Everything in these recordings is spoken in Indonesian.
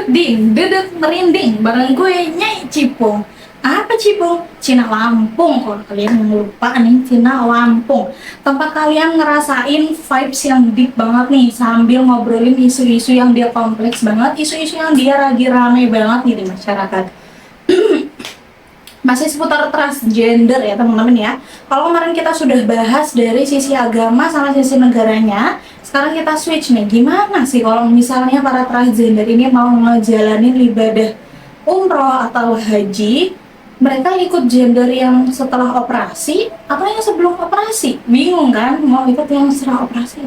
ding, dedek merinding, bareng gue Nyai Cipung. Apa Cipung? Cina Lampung. Kalau kalian lupa nih, Cina Lampung. Tempat kalian ngerasain vibes yang deep banget nih, sambil ngobrolin isu-isu yang dia kompleks banget, isu-isu yang dia lagi rame banget nih di masyarakat. Masih seputar transgender ya teman-teman ya. Kalau kemarin kita sudah bahas dari sisi agama sama sisi negaranya, sekarang kita switch nih. Gimana sih kalau misalnya para transgender ini mau ngejalanin ibadah umroh atau haji, mereka ikut gender yang setelah operasi atau yang sebelum operasi? Bingung kan? Mau ikut yang setelah operasi?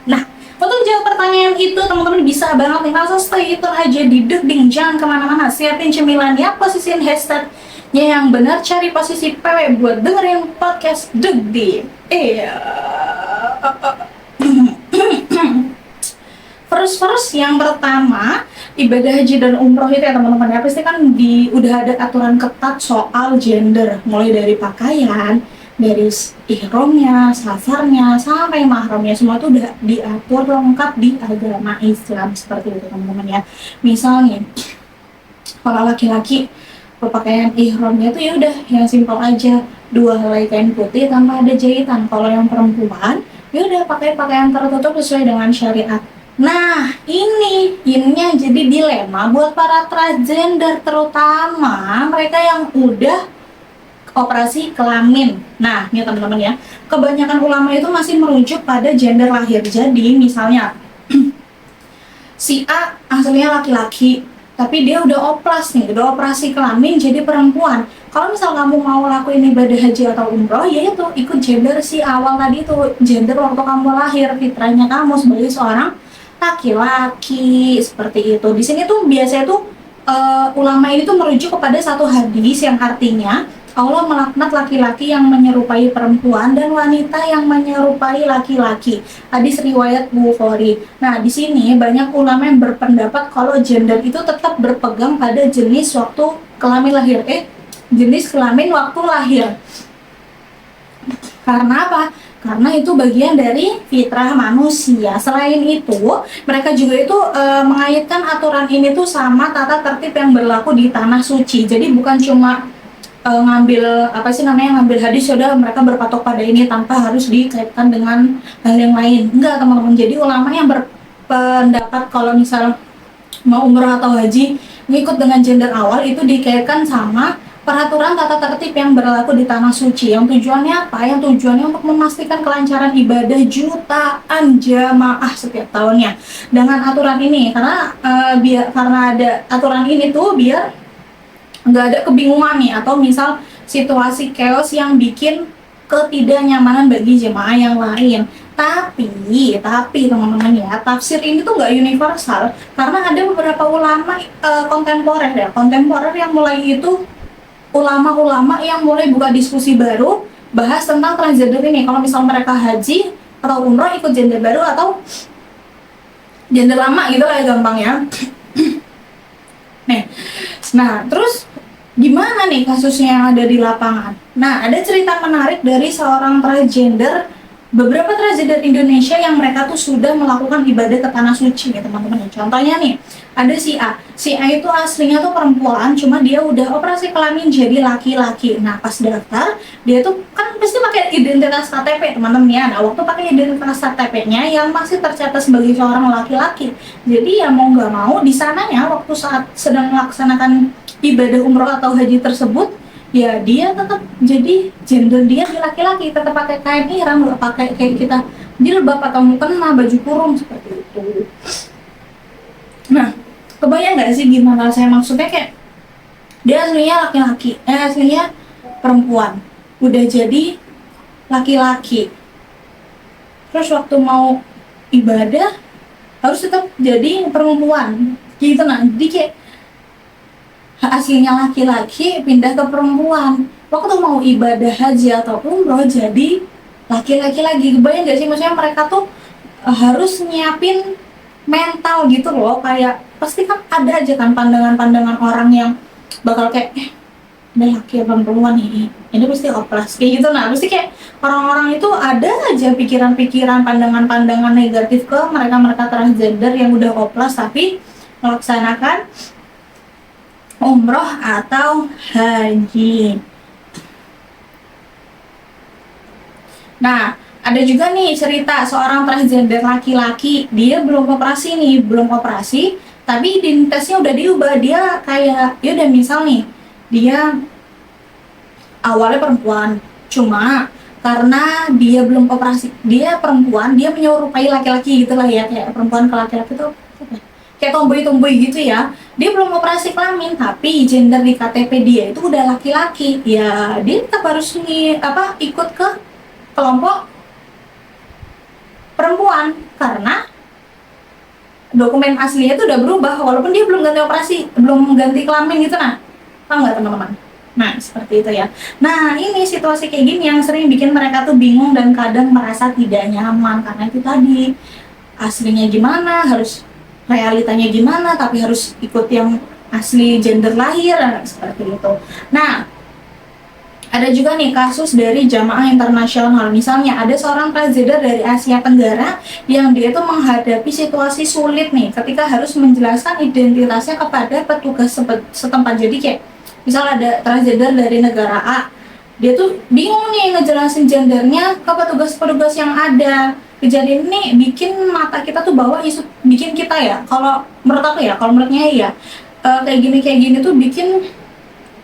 Nah, untuk jawab pertanyaan itu teman-teman bisa banget nih, langsung stay itu aja di Degding, jangan kemana-mana, siapin cemilannya, posisiin hashtagnya yang benar, cari posisi PW buat dengerin podcast Degding. First yang pertama, ibadah haji dan umroh itu ya teman-teman ya, pasti kan udah ada aturan ketat soal gender, mulai dari pakaian, dari ihramnya, sasarnya, sampai mahramnya, semua itu udah diatur lengkap di agama Islam seperti itu teman-teman ya. Misalnya kalau laki-laki berpakaian ihramnya itu ya udah yang simpel aja, 2 helai kain putih tanpa ada jahitan. Kalau yang perempuan ya udah pakai pakaian tertutup sesuai dengan syariat. Nah, ininya jadi dilema buat para transgender, terutama mereka yang udah operasi kelamin. Nah, ini teman-teman ya, kebanyakan ulama itu masih merujuk pada gender lahir. Jadi, misalnya si A aslinya laki-laki, tapi dia udah operasi kelamin jadi perempuan. Kalau misal kamu mau lakuin ibadah haji atau umroh, ya itu ikut gender si awal tadi itu, gender waktu kamu lahir, fitrahnya kamu sebagai seorang laki-laki seperti itu. Di sini tuh biasanya tuh ulama ini tuh merujuk kepada satu hadis yang artinya Allah melaknat laki-laki yang menyerupai perempuan dan wanita yang menyerupai laki-laki. Hadis riwayat Bukhari. Nah, di sini banyak ulama yang berpendapat kalau gender itu tetap berpegang pada jenis waktu kelamin lahir. Jenis kelamin waktu lahir. Karena apa? Karena itu bagian dari fitrah manusia. Selain itu, mereka juga itu mengaitkan aturan ini tuh sama tata tertib yang berlaku di tanah suci. Jadi bukan cuma ngambil hadis sudah mereka berpatok pada ini tanpa harus dikaitkan dengan hal yang lain. Enggak teman-teman. Jadi ulama yang berpendapat kalau misal mau umrah atau haji ngikut dengan gender awal itu dikaitkan sama peraturan tata tertib yang berlaku di tanah suci. Yang tujuannya apa? Yang tujuannya untuk memastikan kelancaran ibadah jutaan jamaah setiap tahunnya. Dengan aturan ini, karena ada aturan ini tuh biar nggak ada kebingungan nih, atau misal situasi chaos yang bikin ketidaknyamanan bagi jemaah yang lain. Tapi teman-teman ya, tafsir ini tuh nggak universal karena ada beberapa ulama kontemporer yang mulai itu ulama-ulama yang mulai buka diskusi baru bahas tentang transgender ini. Kalau misal mereka haji atau umroh ikut gender baru atau gender lama gitu lah ya gampangnya. Nah, terus gimana nih kasusnya yang ada di lapangan? Nah, ada cerita menarik dari seorang beberapa transgender Indonesia yang mereka tuh sudah melakukan ibadah ke tanah suci ya teman-teman. Contohnya nih, ada si A. Si A itu aslinya tuh perempuan, cuma dia udah operasi kelamin jadi laki-laki. Nah, pas daftar, dia tuh kan pasti pakai identitas KTP teman-teman ya. Nah, waktu pakai identitas KTP-nya yang masih tercatat sebagai seorang laki-laki. Jadi ya mau nggak mau di sananya waktu saat sedang melaksanakan ibadah umroh atau haji tersebut, ya dia tetap jadi gender dia di laki-laki, tetap pakai kain ihram, nggak pakai kayak kita jilbab atau mukena, baju kurung seperti itu. Nah, kebayang nggak sih gimana saya maksudnya, kayak dia aslinya laki-laki, aslinya perempuan, udah jadi laki-laki, terus waktu mau ibadah harus tetap jadi perempuan gitu. Nah, jadi kayak aslinya laki-laki pindah ke perempuan, waktu mau ibadah haji atau umroh jadi laki-laki lagi. Kebayang gak sih, maksudnya mereka tuh harus nyiapin mental gitu loh, kayak pasti kan ada aja kan pandangan-pandangan orang yang bakal kayak ada laki apa perempuan nih, ini pasti oplas kayak gitu. Nah pasti kayak orang-orang itu ada aja pikiran-pikiran, pandangan-pandangan negatif ke mereka-mereka transgender yang udah oplas tapi melaksanakan umroh atau haji. Nah, ada juga nih cerita seorang transgender laki-laki, dia belum operasi nih, belum operasi, tapi identitasnya udah diubah. Dia kayak, ya udah misal nih, dia awalnya perempuan, cuma karena dia belum operasi, dia perempuan, dia menyerupai laki-laki gitu lah ya, kayak perempuan ke laki-laki tuh apa? Kayak tomboy-tomboy gitu ya. Dia belum operasi kelamin, tapi gender di KTP dia itu udah laki-laki. Ya, dia tetap harus ikut ke kelompok perempuan karena dokumen aslinya itu udah berubah walaupun dia belum ganti operasi, belum ganti kelamin gitu. Nah, paham nggak teman-teman? Nah, seperti itu ya. Nah, ini situasi kayak gini yang sering bikin mereka tuh bingung dan kadang merasa tidak nyaman karena itu tadi, aslinya gimana, harus realitanya gimana, tapi harus ikut yang asli gender lahir, seperti itu. Nah, ada juga nih kasus dari jamaah internasional. Misalnya ada seorang transgender dari Asia Tenggara yang dia tuh menghadapi situasi sulit nih ketika harus menjelaskan identitasnya kepada petugas setempat. Jadi kayak misal ada transgender dari negara A, dia tuh bingung nih ngejelasin gendernya ke petugas-petugas yang ada. Kejadian ini bikin mata kita tuh bawa isu, bikin kita ya, kalau menurut aku ya, kalau menurutnya ya, kayak gini tuh bikin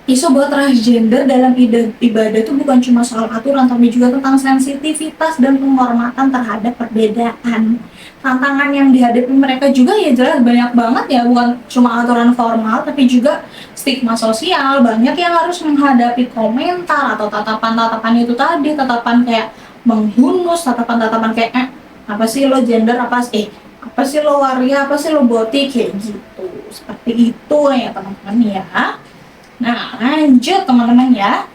isu bahwa transgender dalam ibadah itu bukan cuma soal aturan, tapi juga tentang sensitivitas dan penghormatan terhadap perbedaan. Tantangan yang dihadapi mereka juga ya jelas banyak banget ya, bukan cuma aturan formal, tapi juga stigma sosial. Banyak yang harus menghadapi komentar atau tatapan-tatapan itu tadi, tatapan kayak menghunus, tatapan-tatapan kayak apa sih lo gender, apa sih lo waria, apa sih lo boti, kayak gitu. Seperti itu ya teman-teman ya. Nah, lanjut teman-teman ya.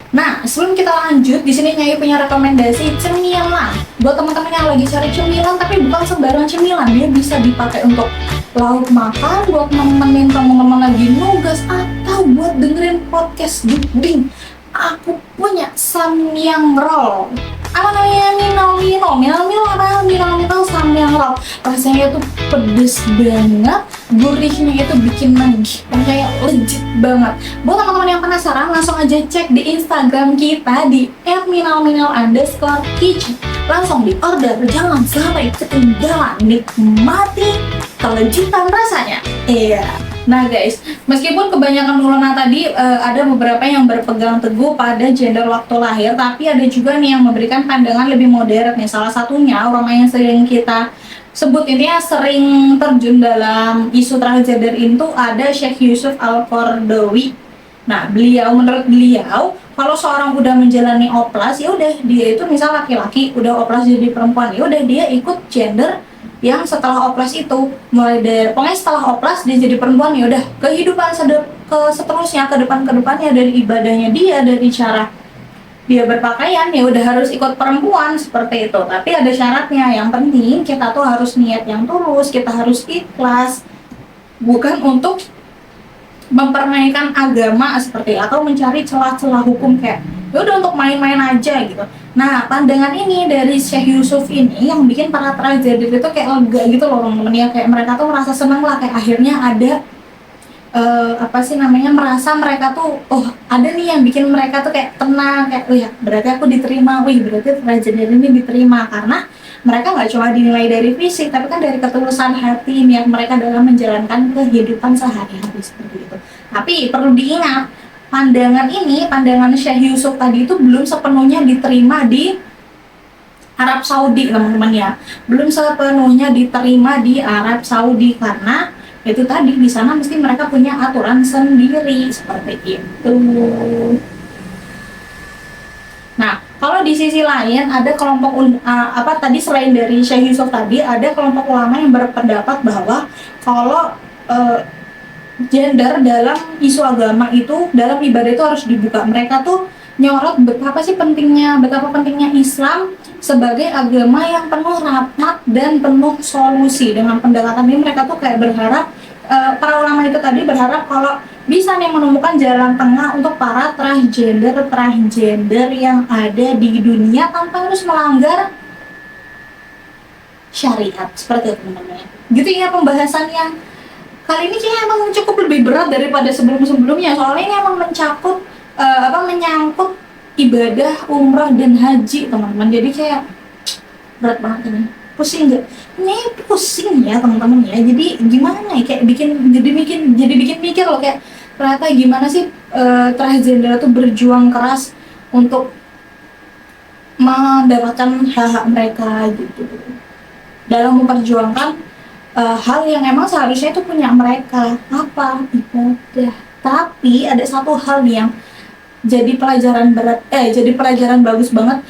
Nah, sebelum kita lanjut, di sini Nyai punya rekomendasi cemilan. Buat teman-teman yang lagi cari cemilan, tapi bukan sembarang cemilan, dia bisa dipakai untuk lauk makan, buat nemenin teman-teman lagi nugas, atau buat dengerin podcast Ding. Aku punya samyang roll. Apa namanya? Minal samyang roll. Rasanya tuh pedes banget, gurihnya itu bikin nagih, kayak legit banget. Buat teman-teman yang penasaran, langsung aja cek di Instagram kita di @minal_kitchen. Langsung di order, jangan sampai ketinggalan, nikmati kelejitan rasanya. Iya. Nah guys, meskipun kebanyakan ulama tadi ada beberapa yang berpegang teguh pada gender waktu lahir, tapi ada juga nih yang memberikan pandangan lebih modern nih. Salah satunya ulama yang sering kita sebut ini ya, sering terjun dalam isu transgender itu ada Syekh Yusuf Al-Qaradawi. Nah, menurut beliau, kalau seorang udah menjalani oplas, ya udah dia itu misal laki-laki udah oplas jadi perempuan, ya udah dia ikut gender yang setelah oplas itu, mulai dari pokoknya setelah oplas dia jadi perempuan, ya udah kehidupan seterusnya ke depannya, dari ibadahnya dia, dari cara dia berpakaian, ya udah harus ikut perempuan seperti itu. Tapi ada syaratnya, yang penting kita tuh harus niat yang tulus, kita harus ikhlas, bukan untuk mempermainkan agama seperti atau mencari celah-celah hukum kayak ya udah untuk main-main aja gitu. Nah, pandangan ini dari Syekh Yusuf ini yang bikin para transgender itu kayak lega gitu loh teman-teman ya, kayak mereka tuh merasa senang lah, kayak akhirnya ada merasa mereka tuh ada nih yang bikin mereka tuh kayak tenang, kayak ya berarti aku diterima, berarti transgender ini diterima, karena mereka nggak cuma dinilai dari fisik, tapi kan dari ketulusan hati niat mereka dalam menjalankan kehidupan sehari-hari seperti itu. Tapi perlu diingat, pandangan Syekh Yusuf tadi itu belum sepenuhnya diterima di Arab Saudi teman-teman ya, belum sepenuhnya diterima di Arab Saudi karena itu tadi di sana mesti mereka punya aturan sendiri seperti itu. Nah, kalau di sisi lain ada kelompok tadi selain dari Syekh Yusuf tadi, ada kelompok ulama yang berpendapat bahwa kalau gender dalam isu agama itu, dalam ibadah itu harus dibuka. Mereka tuh nyorot betapa pentingnya Islam sebagai agama yang penuh rahmat dan penuh solusi. Dengan pendekatan ini mereka tuh kayak berharap, para ulama itu tadi berharap kalau bisa nih menemukan jalan tengah untuk para transgender yang ada di dunia tanpa harus melanggar syariat, seperti itu teman-teman. Gitu ya pembahasannya. Kali ini kayaknya emang cukup lebih berat daripada sebelum-sebelumnya, soalnya ini emang menyangkut ibadah umrah dan haji teman-teman. Jadi kayak berat banget ini. Pusing nggak? Ini pusing ya teman-teman ya. Jadi gimana ya, kayak jadi bikin mikir loh, kayak ternyata gimana sih transgender itu berjuang keras untuk mendapatkan hak-hak mereka gitu, dalam memperjuangkan hal yang emang seharusnya itu punya mereka, apa ibadah. Tapi ada satu hal yang jadi pelajaran bagus banget.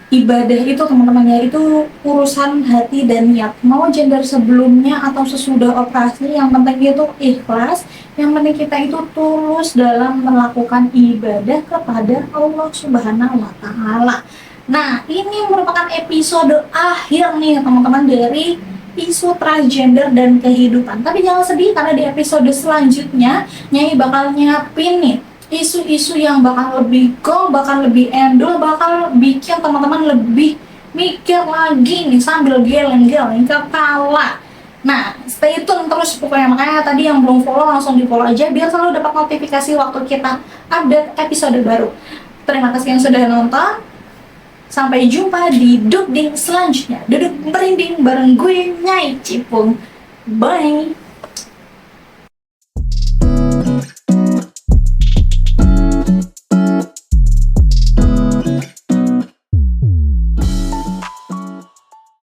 Ibadah itu teman-teman ya, itu urusan hati dan niat. Mau gender sebelumnya atau sesudah operasi, yang penting itu ikhlas, yang penting kita itu tulus dalam melakukan ibadah kepada Allah Subhanahu wa Ta'ala. Nah, ini merupakan episode akhir nih teman-teman dari isu transgender dan kehidupan. Tapi jangan sedih, karena di episode selanjutnya Nyai bakal nyiapin nih isu-isu yang bakal lebih bakal lebih endul, bakal bikin teman-teman lebih mikir lagi nih sambil geleng-geleng kepala. Nah, stay tune terus pokoknya. Makanya tadi yang belum follow langsung di follow aja biar selalu dapat notifikasi waktu kita update episode baru. Terima kasih yang sudah nonton. Sampai jumpa di Duduk Ding selanjutnya. Duduk merinding bareng gue, Nyai Cipung. Bye!